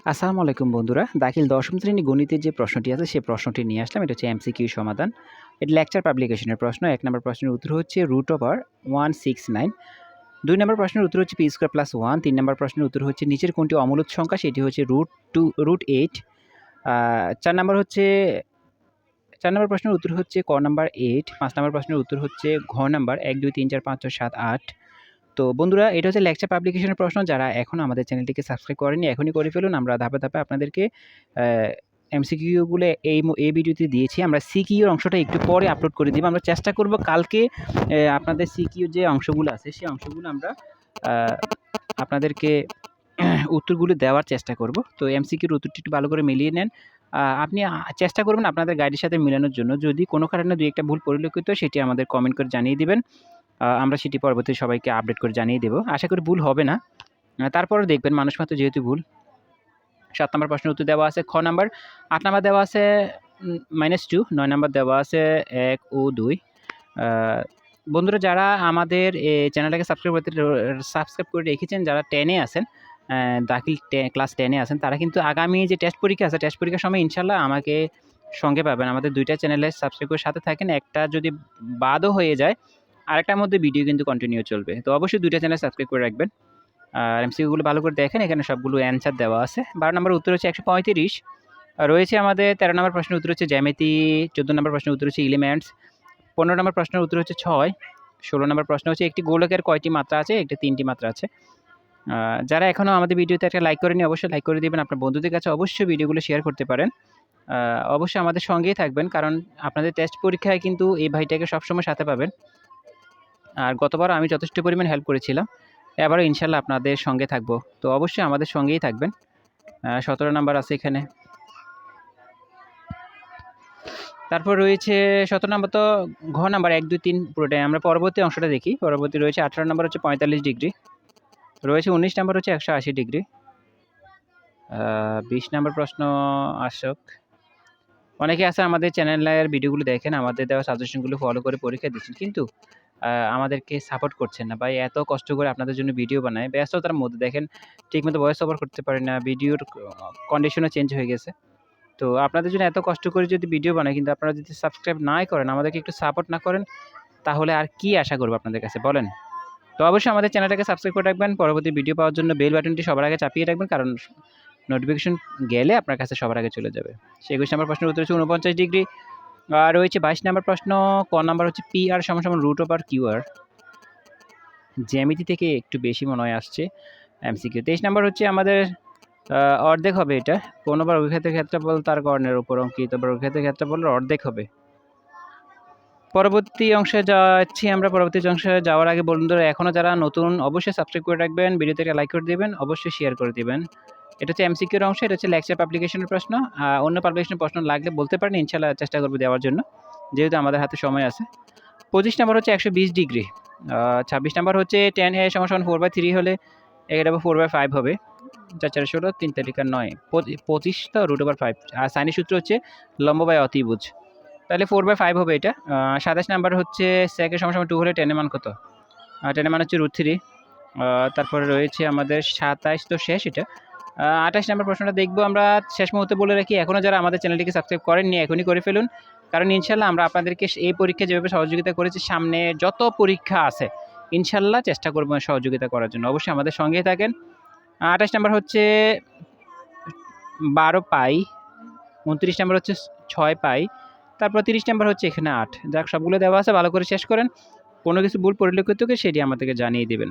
আসসালামু আলাইকুম বন্ধুরা। দাখিল ১০ম শ্রেণী গণিতের যে প্রশ্নটি আছে সেই প্রশ্নটি নিয়ে আসলাম। এটা হচ্ছে এমসিকিউ সমাধান। এটা লেকচার পাবলিকেশনের প্রশ্ন। ১ নম্বর প্রশ্নের উত্তর হচ্ছে √169। ২ নম্বর প্রশ্নের উত্তর হচ্ছে p² + 1। ৩ নম্বর প্রশ্নের উত্তর হচ্ছে নিচের কোনটি অমূলদ সংখ্যা? সেটি হচ্ছে √8। আ ৪ নম্বর হচ্ছে ৪ নম্বর প্রশ্নের উত্তর হচ্ছে ক নাম্বার 8। ৫ নম্বর প্রশ্নের উত্তর হচ্ছে ঘ নাম্বার ১, ২, ৩, ৪, ৫, ৬, ৭, ৮। তো বন্ধুরা এটা হচ্ছে লেকচার পাবলিকেশনের প্রশ্ন। যারা এখনও আমাদের চ্যানেলটিকে সাবস্ক্রাইব করেননি এখনই করে ফেলুন। আমরা ধাপে, ধাপে আপনাদেরকে এমসিকিউ গুলো এই ভিডিওতে দিয়েছি। আমরা সিকিউর অংশটা একটু পরে আপলোড করে দিব। আমরা চেষ্টা করব কালকে আপনাদের সিকিউ যে অংশগুলো আছে সেই অংশগুলো আমরা আ আপনাদেরকে উত্তরগুলো দেওয়ার চেষ্টা করব। তো এমসিকিউর উত্তরটি একটু ভালো করে মিলিয়ে নেন। আপনি চেষ্টা করবেন আপনাদের গাইডের সাথে মিলানোর জন্য। যদি কোনো কারণে ২-১ টা ভুল পরিলক্ষিত হয় সেটি আমাদের কমেন্ট করে জানিয়ে দিবেন। আমরা সেটি পরবর্তীতে সবাইকে আপডেট করে জানিয়ে দেব। আশা করি ভুল হবে না। তারপরেও দেখবেন মানুষ মাত্র যেহেতু ভুল। ৭ নাম্বার প্রশ্নের উত্তর দেওয়া আছে খ নাম্বার, ৮ নাম্বার দেওয়া আছে -2, ৯ নাম্বার দেওয়া আছে ১ ও ২। আ বন্ধুরা যারা আমাদের চ্যানেলটাকে সাবস্ক্রাইব করে রেখেছেন, যারা 10 এ আছেন, দাখিল ক্লাস 10 এ আছেন, তারা কিন্তু আগামী যে টেস্ট পরীক্ষা আছে, টেস্ট পরীক্ষার সময় ইনশাআল্লাহ আমাকে সঙ্গে পাবেন। আমাদের ২ টা চ্যানেলে সাবস্ক্রাইব করে সাথে থাকেন। একটা যদি বাদও হয়ে যায়, আরেকটার মধ্যে ভিডিও কিন্তু কন্টিনিউ চলবে। তো অবশ্যই ২ টা চ্যানেল সাবস্ক্রাইব করে রাখবেন। আর এমসিকিউ গুলো ভালো করে দেখেন। এখানে সবগুলো অ্যান্সার দেওয়া আছে। ১২ নম্বরের উত্তর হচ্ছে ১৩৫। রয়েছে আমাদের ১৩ নম্বর প্রশ্নের উত্তর হচ্ছে জ্যামিতি, ১৪ নম্বর প্রশ্নের উত্তর হচ্ছে এলিমেন্টস, ১৫ নম্বর প্রশ্নের উত্তর হচ্ছে ৬, ১৬ নম্বর প্রশ্ন হচ্ছে একটি গোলকের কয়টি মাত্রা আছে? একটি ৩টি মাত্রা আছে। যারা এখনও আমাদের ভিডিওতে একটা লাইক করেনি অবশ্যই লাইক করে দিবেন। আপনার বন্ধুদের কাছে অবশ্যই ভিডিওগুলো শেয়ার করতে পারেন। অবশ্যই আমাদের সঙ্গেই থাকবেন কারণ আপনাদের টেস্ট পরীক্ষায় কিন্তু এই ভাইটাকে সবসময় সাথে পাবেন। আর গতবারও আমি যথেষ্ট পরিমাণ হেল্প করেছিলাম। এবারও ইনশাআল্লাহ আপনাদের সঙ্গে থাকবো। তো অবশ্যই আমাদের সঙ্গেই থাকবেন। ১৭ নাম্বার আছে এখানে। তারপর রয়েছে ১৭ নাম্বার তো ঘ নাম্বার ১, ২, ৩ পুরোটাই। আমরা পরবর্তী অংশটা দেখি। পরবর্তী রয়েছে ১৮ নাম্বার হচ্ছে ৪৫ ডিগ্রি। রয়েছে ১৯ নাম্বার হচ্ছে ১৮০ ডিগ্রি। ২০ নাম্বার প্রশ্ন আসুক। অনেকে আছে আমাদের চ্যানেলের ভিডিওগুলো দেখেন, আমাদের দেওয়া সাজেশনগুলো ফলো করে পরীক্ষা দিচ্ছেন। কিন্তু আমাদেরকে সাপোর্ট করছেন না। ভাই এত কষ্ট করে আপনাদের জন্য ভিডিও বানাই। ব্যস্ততার মধ্যে দেখেন ঠিকমতো ভয়েস ওভার করতে পারি না। ভিডিওর কন্ডিশনও চেঞ্জ হয়ে গেছে। তো আপনাদের জন্য এত কষ্ট করে যদি ভিডিও বানাই কিন্তু আপনারা যদি সাবস্ক্রাইব নাই করেন, আমাদেরকে একটু সাপোর্ট না করেন, তাহলে আর কি আশা করব আপনাদের কাছে বলেন? তো অবশ্যই আমাদের চ্যানেলটাকে সাবস্ক্রাইব করে রাখবেন। পরবর্তী ভিডিও পাওয়ার জন্য বেল বাটনটি সবার আগে চাপিয়ে রাখবেন। কারণ নোটিফিকেশন গেলে আপনার কাছে সবার আগে চলে যাবে। ২১ নম্বর প্রশ্নের উত্তর হচ্ছে ৪৯ ডিগ্রি। রয়েছে ২২ নম্বর প্রশ্ন, ক নাম্বার হচ্ছে PR = √/QR। জ্যামিতি থেকে একটু বেশি মনে হয় আসছে এমসিকিউ। ২৩ নাম্বার হচ্ছে আমাদের অর্ধেক হবে এটা। কোনোবার অভিক্ষেপের ক্ষেত্রফল তার কর্ণের উপর অঙ্কিত বর্গক্ষেত্রের ক্ষেত্রফলের অর্ধেক হবে। পরবর্তী অংশে যাচ্ছি আমরা। পরবর্তী অংশে যাওয়ার আগে বন্ধুরা এখনও যারা নতুন অবশ্যই সাবস্ক্রাইব করে রাখবেন, ভিডিওতে একটা লাইক করে দিবেন, অবশ্যই শেয়ার করে দিবেন। এটা হচ্ছে এমসিকিউর অংশ, এটা হচ্ছে লেকচার পাবলিকেশনের প্রশ্ন। অন্য পাবলিকেশনের প্রশ্ন লাগলে বলতে পারেন, ইনশাআল্লাহ চেষ্টা করব দেওয়ার জন্য, যেহেতু আমাদের হাতে সময় আছে। ২৫ নাম্বার হচ্ছে ১২০ ডিগ্রি। ২৬ নাম্বার হচ্ছে tan A = 4/3 হলে এটা 4/5 হবে। ৪ ৪ ১৬, ৩ তারিখা ৯, ২৫ তো √5। আর সাইনের সূত্র হচ্ছে লম্ব/বাই অতিভুজ। তাহলে 4/5 হবে এটা। ২৭ নাম্বার হচ্ছে sec A = 2 হলে tan এর মান কত? tan এর মান হচ্ছে √3। তারপরে রয়েছে আমাদের ২৭ তো শেষ এটা। ২৮ নাম্বার প্রশ্নটা দেখব আমরা। শেষ মুহূর্তে বলে রাখি এখনও যারা আমাদের চ্যানেলটিকে সাবস্ক্রাইব করেননি এখনই করে ফেলুন। কারণ ইনশাআল্লাহ আমরা আপনাদেরকে এই পরীক্ষায় যেভাবে সহযোগিতা করেছি, সামনে যত পরীক্ষা আছে ইনশাআল্লাহ চেষ্টা করব সহযোগিতা করার জন্য। অবশ্যই আমাদের সঙ্গেই থাকেন। ২৮ নাম্বার হচ্ছে ১২ পাই, ২৯ নাম্বার হচ্ছে ৬ পাই, তারপর ৩০ নাম্বার হচ্ছে এখানে ৮। যাক সবগুলো দেওয়া আছে, ভালো করে শেষ করেন। কোনো কিছু ভুল পরিলক্ষিত হলে সেটি আমাদেরকে জানিয়ে দিবেন।